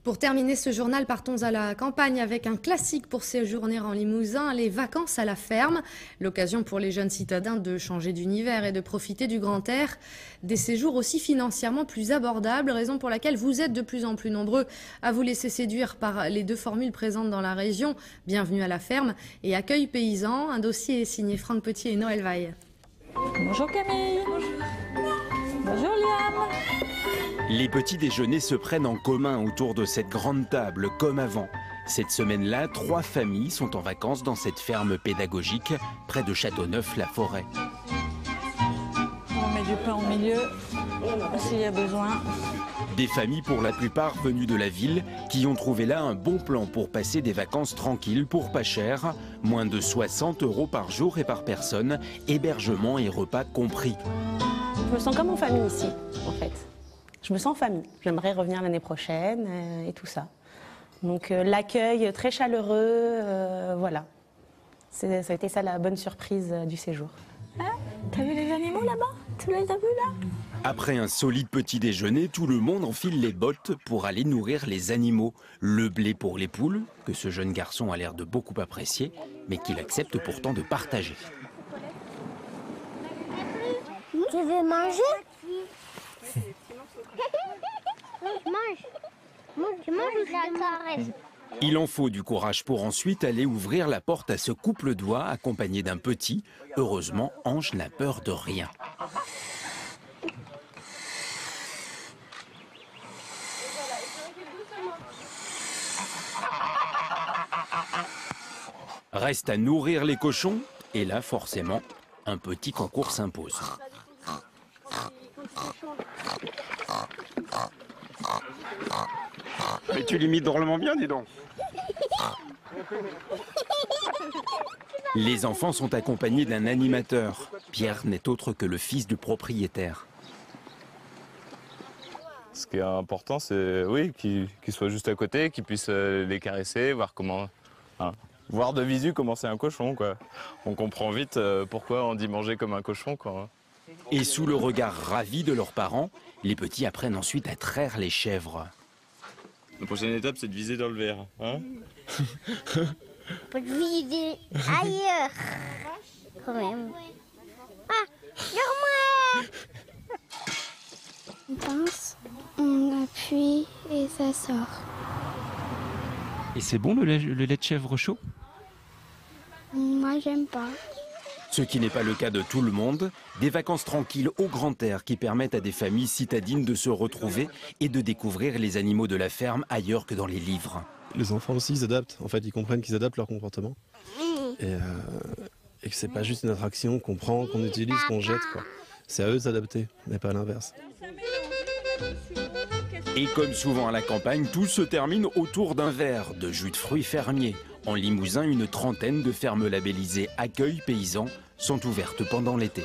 Pour terminer ce journal, partons à la campagne avec un classique pour séjourner en Limousin, les vacances à la ferme. L'occasion pour les jeunes citadins de changer d'univers et de profiter du grand air. Des séjours aussi financièrement plus abordables, raison pour laquelle vous êtes de plus en plus nombreux à vous laisser séduire par les deux formules présentes dans la région. Bienvenue à la ferme et accueil paysan. Un dossier est signé Franck Petit et Noël Vaille. Bonjour Camille. Bonjour. Bonjour Liam. Les petits déjeuners se prennent en commun autour de cette grande table, comme avant. Cette semaine-là, 3 familles sont en vacances dans cette ferme pédagogique, près de Châteauneuf-la-Forêt. On met du pain au milieu, s'il y a besoin. Des familles pour la plupart venues de la ville, qui ont trouvé là un bon plan pour passer des vacances tranquilles pour pas cher. Moins de 60 € par jour et par personne, hébergement et repas compris. Je me sens comme en famille ici, en fait. Je me sens en famille. J'aimerais revenir l'année prochaine et tout ça. Donc l'accueil très chaleureux, voilà. Ça a été ça la bonne surprise du séjour. Ah, t'as vu les animaux là-bas? Tu les as vus là? Après un solide petit déjeuner, tout le monde enfile les bottes pour aller nourrir les animaux. Le blé pour les poules, que ce jeune garçon a l'air de beaucoup apprécier, mais qu'il accepte pourtant de partager. Tu veux manger? Tu manges ou je te caresse? Il en faut du courage pour ensuite aller ouvrir la porte à ce couple d'oies accompagné d'un petit. Heureusement, Ange n'a peur de rien. Reste à nourrir les cochons, et là, forcément, un petit concours s'impose. Mais tu l'imites drôlement bien, dis donc. Les enfants sont accompagnés d'un animateur. Pierre n'est autre que le fils du propriétaire. Ce qui est important, c'est oui, qu'ils soient juste à côté, qu'ils puissent les caresser, voir comment, voir de visu comment c'est un cochon, quoi. On comprend vite pourquoi on dit manger comme un cochon, quoi. Et sous le regard ravi de leurs parents, les petits apprennent ensuite à traire les chèvres. La prochaine étape, c'est de viser dans le verre, hein. On peut viser ailleurs. Quand même. Ah, sur moi! On pince, on appuie et ça sort. Et c'est bon le lait de chèvre chaud? Moi j'aime pas. Ce qui n'est pas le cas de tout le monde, des vacances tranquilles au grand air qui permettent à des familles citadines de se retrouver et de découvrir les animaux de la ferme ailleurs que dans les livres. Les enfants aussi, ils adaptent. En fait, ils comprennent qu'ils adaptent leur comportement. Et que c'est pas juste une attraction qu'on prend, qu'on utilise, qu'on jette, quoi. C'est à eux de s'adapter, mais pas l'inverse. Et comme souvent à la campagne, tout se termine autour d'un verre de jus de fruits fermiers. En Limousin, une trentaine de fermes labellisées Accueil Paysan sont ouvertes pendant l'été.